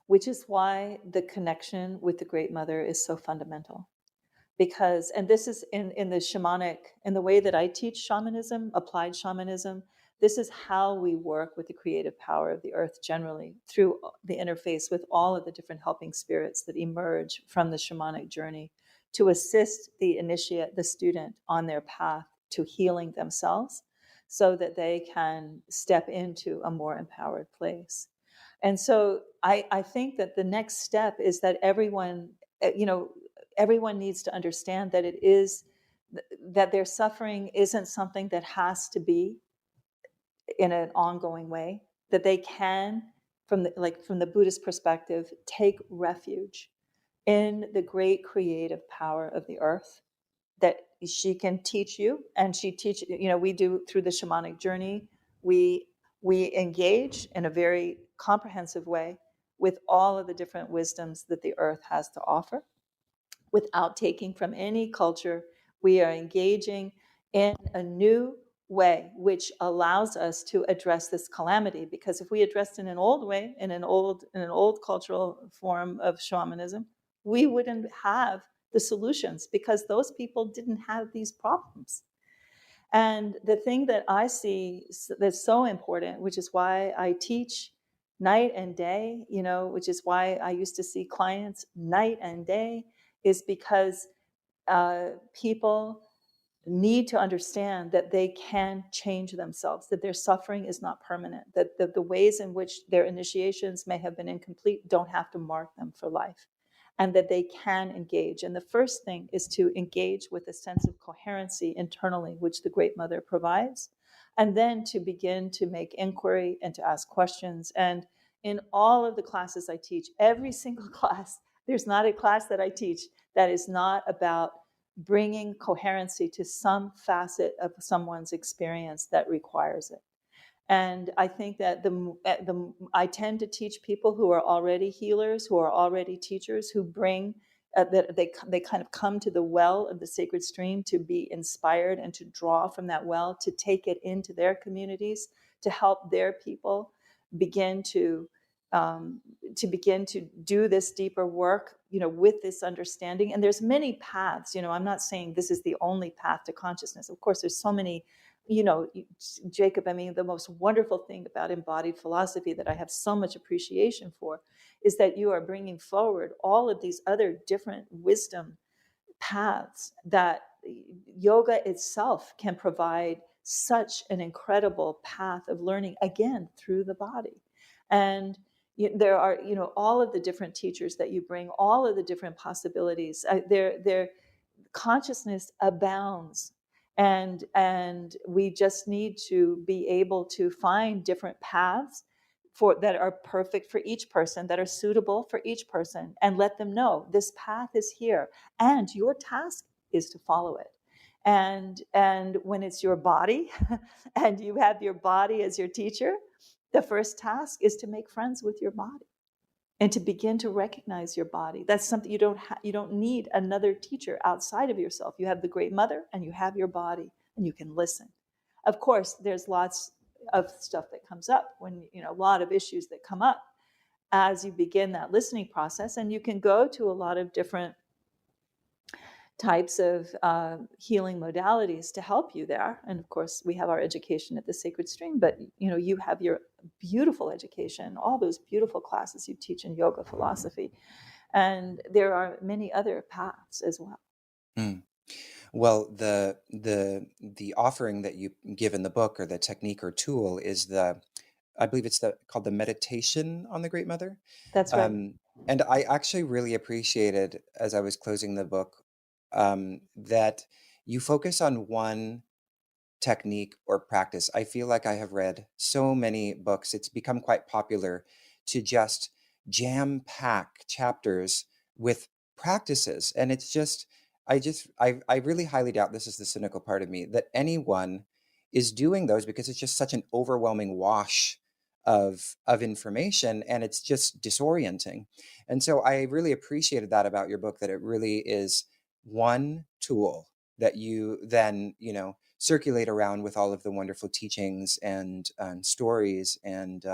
[SPEAKER 2] which is why the connection with the Great Mother is so fundamental. Because, and this is in the shamanic, in the way that I teach shamanism, applied shamanism, this is how we work with the creative power of the earth generally through the interface with all of the different helping spirits that emerge from the shamanic journey to assist the initiate, the student, on their path to healing themselves so that they can step into a more empowered place. And so I think that the next step is that everyone needs to understand that it is that their suffering isn't something that has to be in an ongoing way, that they can, from the Buddhist perspective, take refuge in the great creative power of the earth, that she can teach you. And we do through the shamanic journey, we we engage in a very comprehensive way with all of the different wisdoms that the earth has to offer without taking from any culture. We are engaging in a new way, which allows us to address this calamity. Because if we addressed in an old way, in an old cultural form of shamanism, we wouldn't have the solutions because those people didn't have these problems. And the thing that I see that's so important, which is why I teach night and day, which is why I used to see clients night and day, is because people need to understand that they can change themselves, that their suffering is not permanent, that the ways in which their initiations may have been incomplete don't have to mark them for life, and that they can engage. And the first thing is to engage with a sense of coherency internally, which the Great Mother provides, and then to begin to make inquiry and to ask questions. And in all of the classes I teach, every single class, there's not a class that I teach that is not about bringing coherency to some facet of someone's experience that requires it. And I think that I tend to teach people who are already healers, who are already teachers, who bring that they kind of come to the well of the sacred stream to be inspired and to draw from that well, to take it into their communities, to help their people begin to begin to do this deeper work, with this understanding. And there's many paths. I'm not saying this is the only path to consciousness. Of course, there's so many. Jacob, I mean, the most wonderful thing about embodied philosophy that I have so much appreciation for is that you are bringing forward all of these other different wisdom paths that yoga itself can provide such an incredible path of learning, again, through the body. And there are, all of the different teachers that you bring, all of the different possibilities. Their consciousness abounds, and we just need to be able to find different paths that are perfect for each person, that are suitable for each person, and let them know this path is here, and your task is to follow it. And when it's your body, and you have your body as your teacher, the first task is to make friends with your body and to begin to recognize your body. That's something you don't need another teacher outside of yourself. You have the Great Mother and you have your body, and you can listen. Of course, there's lots of stuff that comes up when, a lot of issues that come up as you begin that listening process, and you can go to a lot of different types of healing modalities to help you there. And of course, we have our education at the Sacred Stream, but you have your beautiful education, all those beautiful classes you teach in yoga philosophy, and there are many other paths as well.
[SPEAKER 1] Mm. Well, the offering that you give in the book, or the technique or tool, is the I believe it's called the Meditation on the Great Mother.
[SPEAKER 2] That's right.
[SPEAKER 1] Um, and I actually really appreciated, as I was closing the book, that you focus on one technique or practice. I feel like I have read so many books. It's become quite popular to just jam pack chapters with practices. And it's just, I really highly doubt, this is the cynical part of me, that anyone is doing those, because it's just such an overwhelming wash of information, and it's just disorienting. And so I really appreciated that about your book, that it really is one tool that you then, circulate around with all of the wonderful teachings and stories and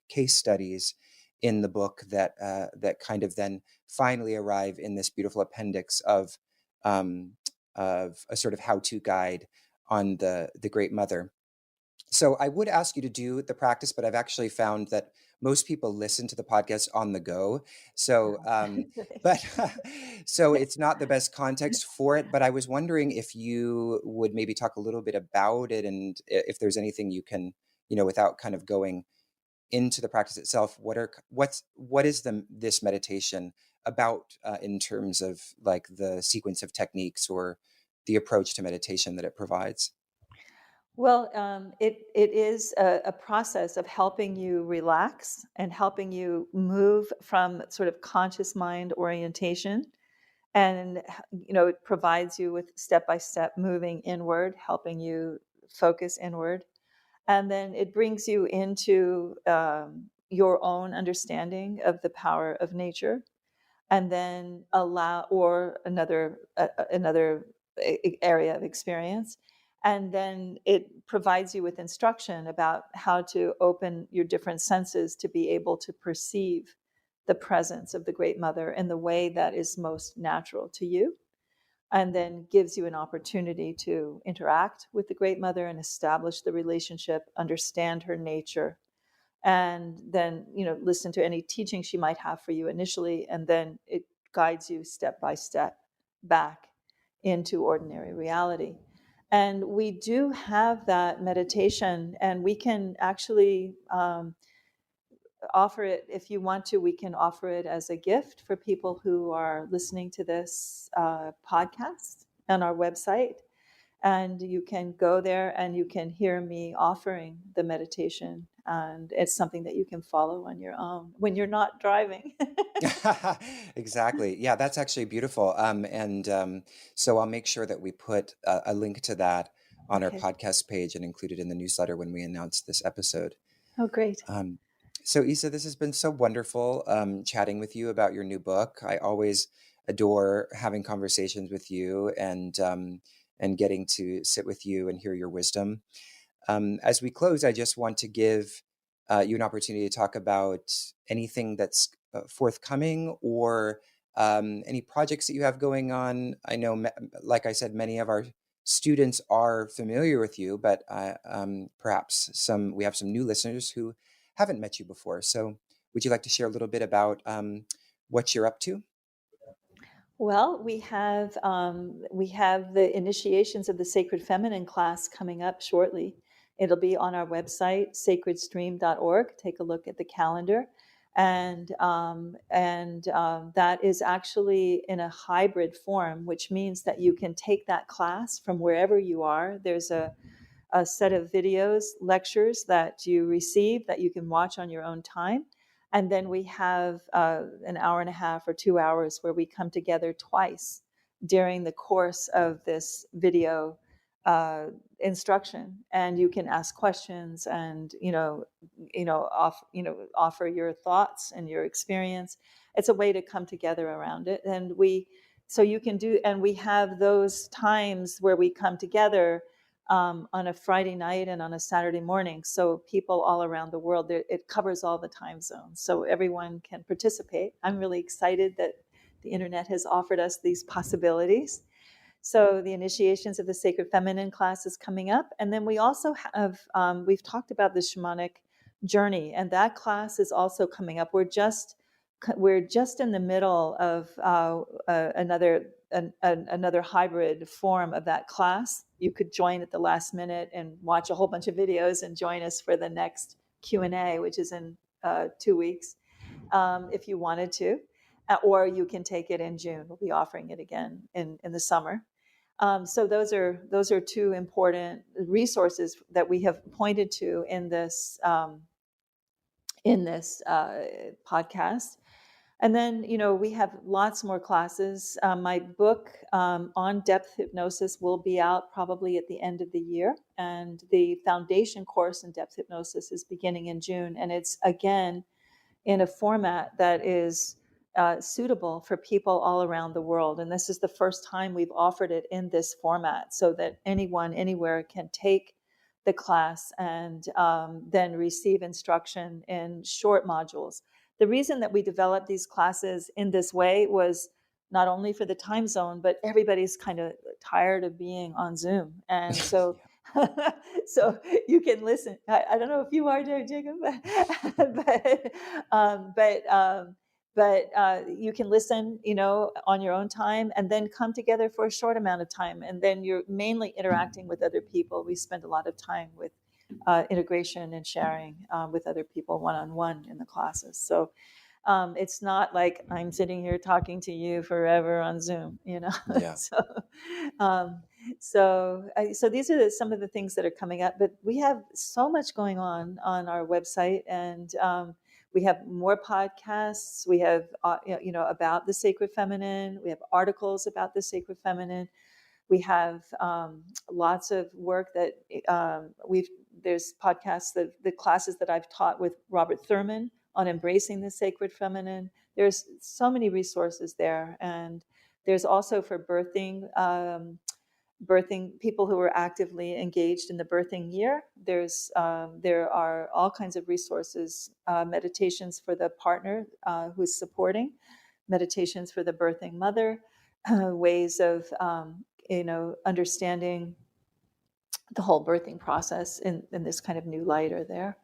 [SPEAKER 1] case studies in the book that kind of then finally arrive in this beautiful appendix um, of a sort of how-to guide on the Great Mother. So I would ask you to do the practice, but I've actually found that most people listen to the podcast on the go. So, but so it's not the best context for it. But I was wondering if you would maybe talk a little bit about it, and if there's anything you can, without kind of going into the practice itself, what is this meditation about, in terms of like the sequence of techniques or the approach to meditation that it provides?
[SPEAKER 2] Well, it is a process of helping you relax and helping you move from sort of conscious mind orientation. And, it provides you with step by step moving inward, helping you focus inward. And then it brings you into your own understanding of the power of nature, and then allow or another area of experience, and then it provides you with instruction about how to open your different senses to be able to perceive the presence of the Great Mother in the way that is most natural to you, and then gives you an opportunity to interact with the Great Mother and establish the relationship, understand her nature, and then listen to any teaching she might have for you initially, and then it guides you step by step back into ordinary reality. And we do have that meditation, and we can actually offer it. If you want to, we can offer it as a gift for people who are listening to this podcast on our website, and you can go there and you can hear me offering the meditation, and it's something that you can follow on your own when you're not driving.
[SPEAKER 1] Exactly. Yeah, that's actually beautiful. And so I'll make sure that we put a link to that on our
[SPEAKER 2] Okay.
[SPEAKER 1] podcast page and include it in the newsletter when we announce this episode.
[SPEAKER 2] Oh, great.
[SPEAKER 1] Um, so, Isa, this has been so wonderful chatting with you about your new book. I always adore having conversations with you, and getting to sit with you and hear your wisdom. As we close, I just want to give you an opportunity to talk about anything that's forthcoming, or any projects that you have going on. I know, like I said, many of our students are familiar with you, but perhaps we have some new listeners who haven't met you before. So, would you like to share a little bit about what you're up to?
[SPEAKER 2] Well, we have the initiations of the Sacred Feminine class coming up shortly. It'll be on our website, sacredstream.org. Take a look at the calendar, and that is actually in a hybrid form, which means that you can take that class from wherever you are. There's a set of videos, lectures that you receive that you can watch on your own time. And then we have an hour and a half or 2 hours where we come together twice during the course of this video instruction, and you can ask questions and offer your thoughts and your experience. It's a way to come together around it, and we have those times where we come together on a Friday night and on a Saturday morning. So people all around the world, it covers all the time zones. So everyone can participate. I'm really excited that the internet has offered us these possibilities. So the initiations of the Sacred Feminine class is coming up. And then we also have, we've talked about the shamanic journey, and that class is also coming up. We're just in the middle of another hybrid form of that class. You could join at the last minute and watch a whole bunch of videos and join us for the next Q&A, which is in 2 weeks, if you wanted to, or you can take it in June. We'll be offering it again in the summer. So those are two important resources that we have pointed to in this podcast. And then, we have lots more classes. My book on depth hypnosis will be out probably at the end of the year. And the foundation course in depth hypnosis is beginning in June. And it's, again, in a format that is suitable for people all around the world. And this is the first time we've offered it in this format so that anyone, anywhere can take the class and then receive instruction in short modules. The reason that we developed these classes in this way was not only for the time zone, but everybody's kind of tired of being on Zoom. And so so you can listen. I don't know if you are there, Jacob, but you can listen, on your own time, and then come together for a short amount of time, and then you're mainly interacting with other people. We spend a lot of time with integration and sharing with other people one-on-one in the classes. So it's not like I'm sitting here talking to you forever on Zoom,
[SPEAKER 1] Yeah.
[SPEAKER 2] um, so these are some of the things that are coming up. But we have so much going on our website, and we have more podcasts. We have about the sacred feminine. We have articles about the sacred feminine. We have lots of work that there's podcasts, the classes that I've taught with Robert Thurman on embracing the sacred feminine. There's so many resources there. And there's also for birthing people who are actively engaged in the birthing year. There are all kinds of resources, meditations for the partner who's supporting, meditations for the birthing mother, ways of understanding the whole birthing process in this kind of new light are there.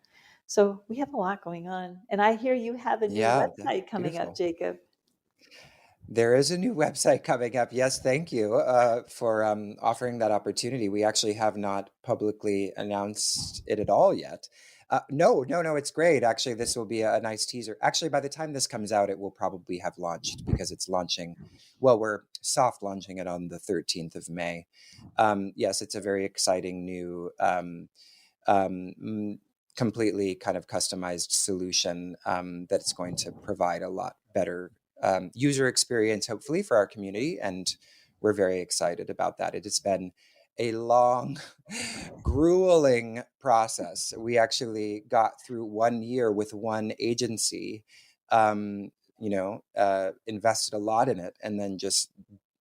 [SPEAKER 2] So we have a lot going on. And I hear you have a new
[SPEAKER 1] Yeah,
[SPEAKER 2] website coming up,
[SPEAKER 1] beautiful.
[SPEAKER 2] Jacob.
[SPEAKER 1] There is a new website coming up. Yes, thank you for offering that opportunity. We actually have not publicly announced it at all yet. No, it's great. Actually, this will be a nice teaser. Actually, by the time this comes out, it will probably have launched because it's launching. Well, we're soft launching it on the 13th of May. Yes, it's a very exciting new, completely kind of customized solution that's going to provide a lot better user experience, hopefully, for our community. And we're very excited about that. It has been a long, grueling process. We actually got through 1 year with one agency, invested a lot in it, and then just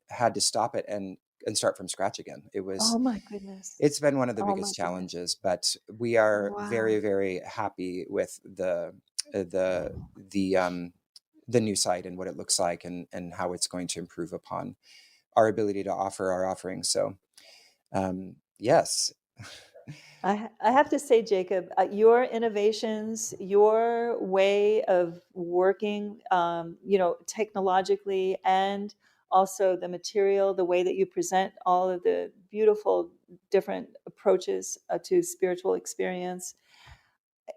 [SPEAKER 1] had to stop it and start from scratch again.
[SPEAKER 2] Oh my goodness.
[SPEAKER 1] It's been one of the
[SPEAKER 2] Oh my
[SPEAKER 1] biggest
[SPEAKER 2] goodness.
[SPEAKER 1] challenges, but we are
[SPEAKER 2] Wow.
[SPEAKER 1] very, very happy with the new site and what it looks like and how it's going to improve upon our ability to offer our offerings. So, yes.
[SPEAKER 2] I have to say, Jacob, your innovations, your way of working, technologically, and also the material, the way that you present all of the beautiful different approaches to spiritual experience,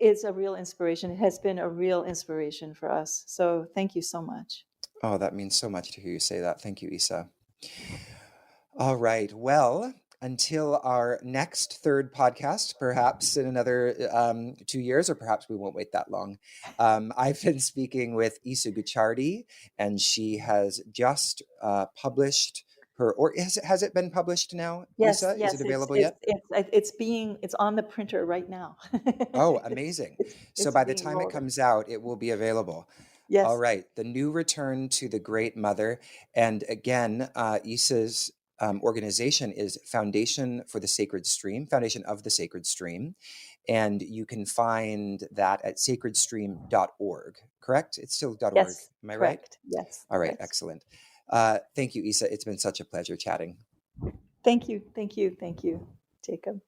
[SPEAKER 2] is a real inspiration. It has been a real inspiration for us. So thank you so much.
[SPEAKER 1] Oh, that means so much to hear you say that. Thank you, Isa. All right. Well, until our next third podcast, perhaps in another 2 years, or perhaps we won't wait that long. I've been speaking with Isa Gucciardi, and she has just published her, or has it been published now,
[SPEAKER 2] Yes,
[SPEAKER 1] Isa? Is it
[SPEAKER 2] yes,
[SPEAKER 1] available yet?
[SPEAKER 2] it's on the printer right now.
[SPEAKER 1] Oh, amazing. So
[SPEAKER 2] It's
[SPEAKER 1] by the
[SPEAKER 2] being
[SPEAKER 1] time it
[SPEAKER 2] rolled.
[SPEAKER 1] comes out, it will be available. All
[SPEAKER 2] Yes,
[SPEAKER 1] right. The New Return to the Great Mother. And again, Isa's organization is Foundation of the Sacred Stream. And you can find that at sacredstream.org, correct? It's still .org.
[SPEAKER 2] yes,
[SPEAKER 1] Am I right?
[SPEAKER 2] correct. Yes,
[SPEAKER 1] All right.
[SPEAKER 2] yes.
[SPEAKER 1] Excellent. Thank you, Isa. It's been such a pleasure chatting.
[SPEAKER 2] Thank you, thank you, thank you, Jacob.